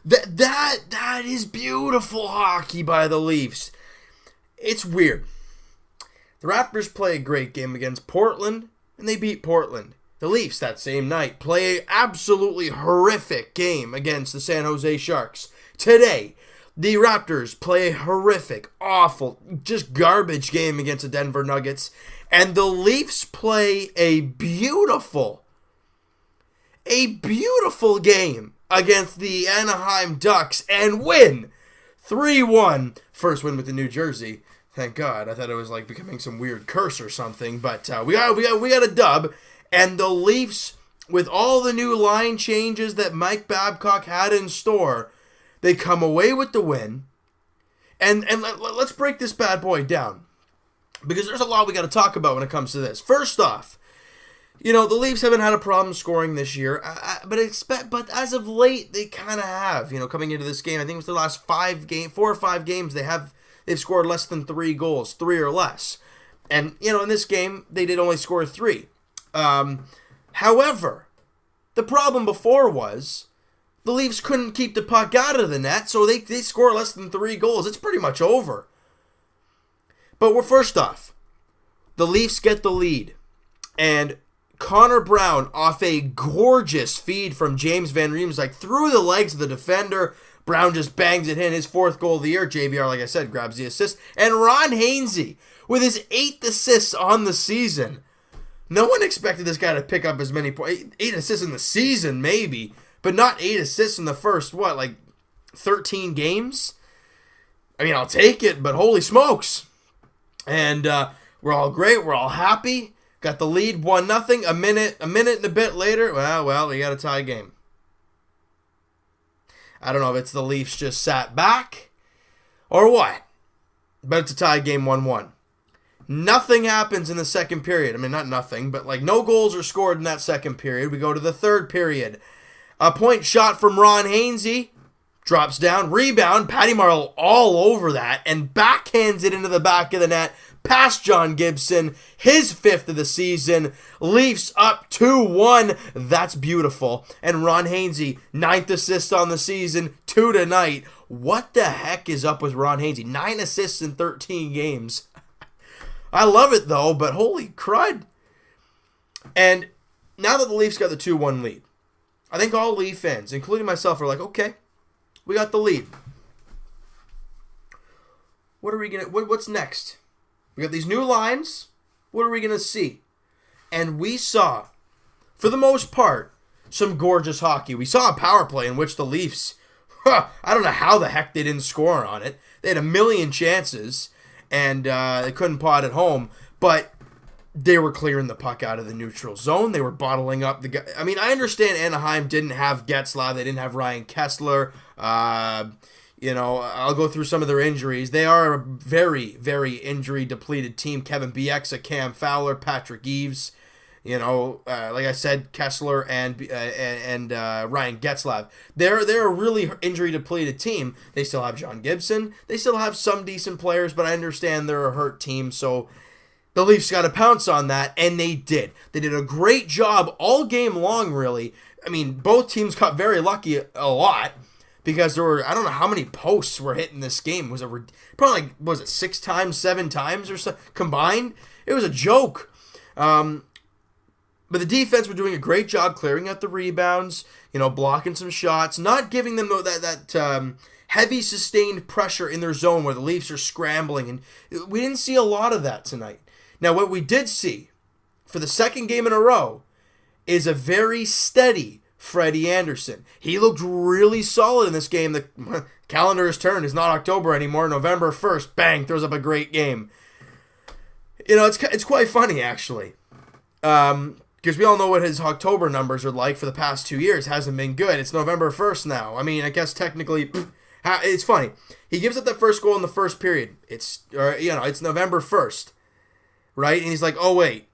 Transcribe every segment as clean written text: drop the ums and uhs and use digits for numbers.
That is beautiful hockey by the Leafs. It's weird. The Raptors play a great game against Portland, and they beat Portland. The Leafs, that same night, play an absolutely horrific game against the San Jose Sharks. Today, the Raptors play a horrific, awful, just garbage game against the Denver Nuggets. And the Leafs play a beautiful game against the Anaheim Ducks and win 3-1. First win with the New Jersey. Thank God. I thought it was like becoming some weird curse or something. But we got a dub. And the Leafs, with all the new line changes that Mike Babcock had in store, they come away with the win. And let's break this bad boy down, because there's a lot we got to talk about when it comes to this. First off, the Leafs haven't had a problem scoring this year, but as of late they kind of have. Coming into this game, I think it was the last 4 or 5 games they've scored less than 3 goals, 3 or less. And in this game they did only score 3. However, the problem before was the Leafs couldn't keep the puck out of the net, so they score less than 3 goals. It's pretty much over. But first off, the Leafs get the lead, and Connor Brown, off a gorgeous feed from James Van Riemsdyk through the legs of the defender, Brown just bangs it in, his 4th goal of the year. JVR, like I said, grabs the assist. And Ron Hainsey, with his 8th assists on the season. No one expected this guy to pick up as many points. 8 assists in the season, maybe, but not 8 assists in the first, 13 games? I mean, I'll take it, but holy smokes. And we're all great. We're all happy. Got the lead, 1-0. A minute and a bit later, well, we got a tie game. I don't know if it's the Leafs just sat back or what, but it's a tie game, 1-1. Nothing happens in the second period. I mean, not nothing, but no goals are scored in that second period. We go to the third period. A point shot from Ron Hainsey. Drops down. Rebound. Patty Marleau all over that. And backhands it into the back of the net. Past John Gibson. His 5th of the season. Leafs up 2-1. That's beautiful. And Ron Hainsey, 9th assist on the season. 2 tonight. What the heck is up with Ron Hainsey? 9 assists in 13 games. I love it, though, but holy crud. And now that the Leafs got the 2-1 lead, I think all Leaf fans, including myself, are like, okay, we got the lead. What's next? We got these new lines. What are we going to see? And we saw, for the most part, some gorgeous hockey. We saw a power play in which the Leafs, I don't know how the heck they didn't score on it. They had a million chances. And they couldn't pot at home, but they were clearing the puck out of the neutral zone. They were bottling up the guy. I mean, I understand Anaheim didn't have Getzlaf. They didn't have Ryan Kessler. I'll go through some of their injuries. They are a very, very injury-depleted team. Kevin Bieksa, Cam Fowler, Patrick Eaves. Like I said, Kessler and Ryan Getzlaf. They're a really injury-depleted team. They still have John Gibson. They still have some decent players, but I understand they're a hurt team, so the Leafs got to pounce on that, and they did. They did a great job all game long, really. I mean, both teams got very lucky a lot, because there were, I don't know how many posts were hit in this game. Was it 6 times, 7 times or so combined? It was a joke. But the defense were doing a great job clearing out the rebounds, blocking some shots, not giving them that heavy sustained pressure in their zone where the Leafs are scrambling. And we didn't see a lot of that tonight. Now, what we did see for the second game in a row is a very steady Freddie Anderson. He looked really solid in this game. The calendar has turned. It's not October anymore. November 1st, bang, throws up a great game. It's quite funny, actually. Because we all know what his October numbers are like for the past 2 years. Hasn't been good. It's November 1st now. I mean, I guess technically, it's funny. He gives up that first goal in the first period. It's November 1st, right? And he's like, oh, wait.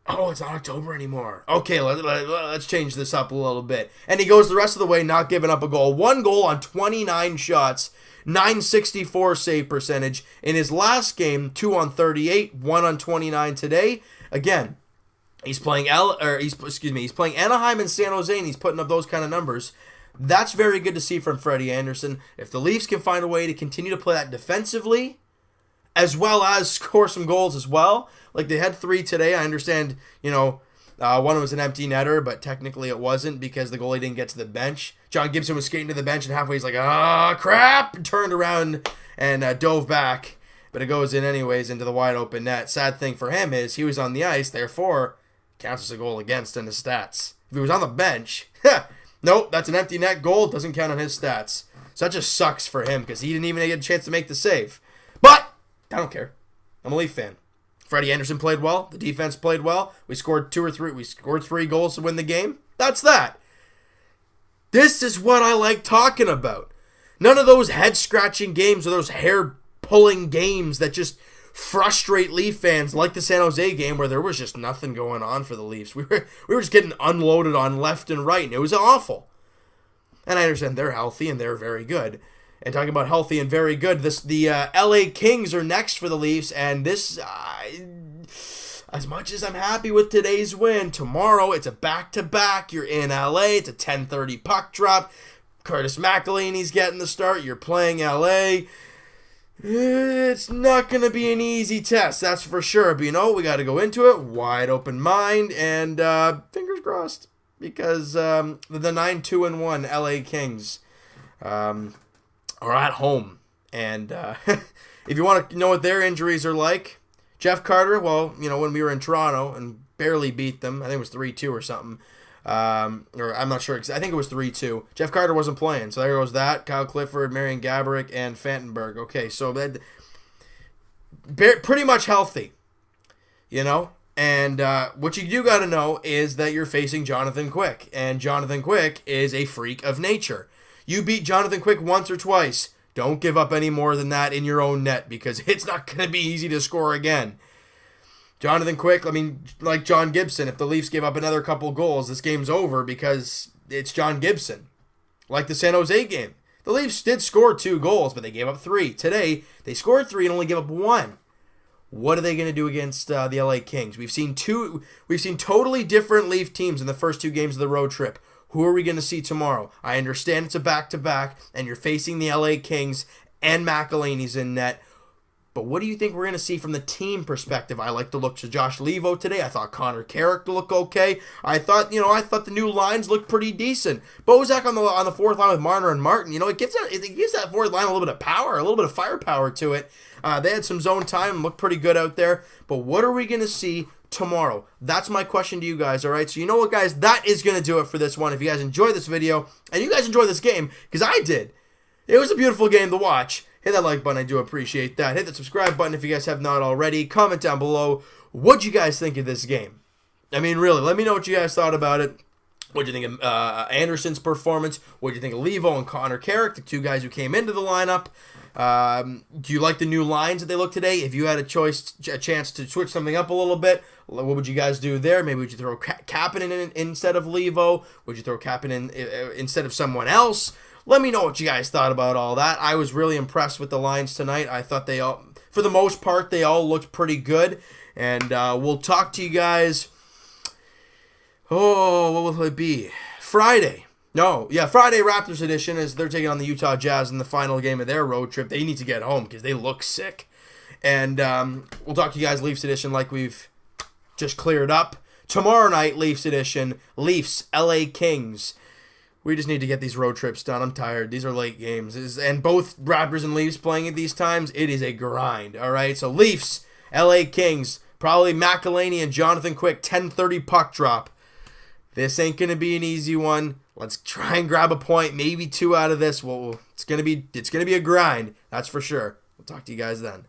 Oh, it's not October anymore. Okay, let's change this up a little bit. And he goes the rest of the way, not giving up a goal. 1 goal on 29 shots, 964 save percentage. In his last game, 2 on 38, 1 on 29 today. Again, he's playing Anaheim and San Jose, and he's putting up those kind of numbers. That's very good to see from Freddie Anderson. If the Leafs can find a way to continue to play that defensively, as well as score some goals as well. Like they had 3 today. I understand, one was an empty netter, but technically it wasn't because the goalie didn't get to the bench. John Gibson was skating to the bench and halfway he's like, crap, and turned around and dove back. But it goes in anyways into the wide open net. Sad thing for him is he was on the ice, therefore counts as a goal against in his stats. If he was on the bench, nope, that's an empty net goal. Doesn't count on his stats. So that just sucks for him because he didn't even get a chance to make the save. But I don't care. I'm a Leaf fan. Freddie Anderson played well. The defense played well. We scored 3 goals to win the game. That's that. This is what I like talking about. None of those head-scratching games or those hair-pulling games that just frustrate Leaf fans like the San Jose game where there was just nothing going on for the Leafs. We were just getting unloaded on left and right, and it was awful. And I understand they're healthy and they're very good. And talking about healthy and very good, the LA Kings are next for the Leafs, and this, as much as I'm happy with today's win, tomorrow it's a back-to-back. You're in LA, it's a 10:30 puck drop. Curtis McElhinney's getting the start. You're playing LA. It's not going to be an easy test, that's for sure. But we got to go into it, wide open mind, and fingers crossed, because the 9-2-1 LA Kings are at home. And if you want to know what their injuries are like, Jeff Carter, well, when we were in Toronto and barely beat them, I think it was 3-2 or something. Or I'm not sure. I think it was 3-2. Jeff Carter wasn't playing. So there goes that. Kyle Clifford, Marian Gaborik, and Fantenberg. Okay, so that pretty much healthy, And what you do got to know is that you're facing Jonathan Quick. And Jonathan Quick is a freak of nature. You beat Jonathan Quick once or twice. Don't give up any more than that in your own net because it's not going to be easy to score again. Jonathan Quick, like John Gibson, if the Leafs give up another couple goals, this game's over because it's John Gibson. Like the San Jose game. The Leafs did score 2 goals, but they gave up 3. Today, they scored 3 and only gave up 1. What are they going to do against the LA Kings? We've seen totally different Leaf teams in the first 2 games of the road trip. Who are we going to see tomorrow? I understand it's a back-to-back, and you're facing the LA Kings, and McElhinney's in net. But what do you think we're going to see from the team perspective? I like to look to Josh Levo today. I thought Connor Carrick looked okay. I thought the new lines looked pretty decent. Bozak on the fourth line with Marner and Martin. It gives that fourth line a little bit of power, a little bit of firepower to it. They had some zone time, looked pretty good out there. But what are we going to see tomorrow? That's my question to you guys, all right? So you know what, guys? That is going to do it for this one. If you guys enjoyed this video, and you guys enjoyed this game, because I did. It was a beautiful game to watch. Hit that like button. I do appreciate that. Hit the subscribe button if you guys have not already. Comment down below what you guys think of this game. Really, let me know what you guys thought about it. What do you think of Anderson's performance? What do you think of Levo and Connor Carrick, the 2 guys who came into the lineup? Do you like the new lines that they look today? If you had a chance to switch something up a little bit, what would you guys do there? Maybe would you throw Kapanen in instead of Levo? Would you throw Kapanen instead of someone else? Let me know what you guys thought about all that. I was really impressed with the lines tonight. I thought they all, for the most part, they all looked pretty good. And we'll talk to you guys. Oh, what will it be? Friday. Friday Raptors edition as they're taking on the Utah Jazz in the final game of their road trip. They need to get home because they look sick. And we'll talk to you guys Leafs edition like we've just cleared up. Tomorrow night, Leafs edition, Leafs, LA Kings. We just need to get these road trips done. I'm tired. These are late games. And both Raptors and Leafs playing at these times, it is a grind. All right, so Leafs, LA Kings, probably McElhinney and Jonathan Quick, 10:30 puck drop. This ain't going to be an easy one. Let's try and grab a point, maybe 2 out of this. It's going to be a grind, that's for sure. We'll talk to you guys then.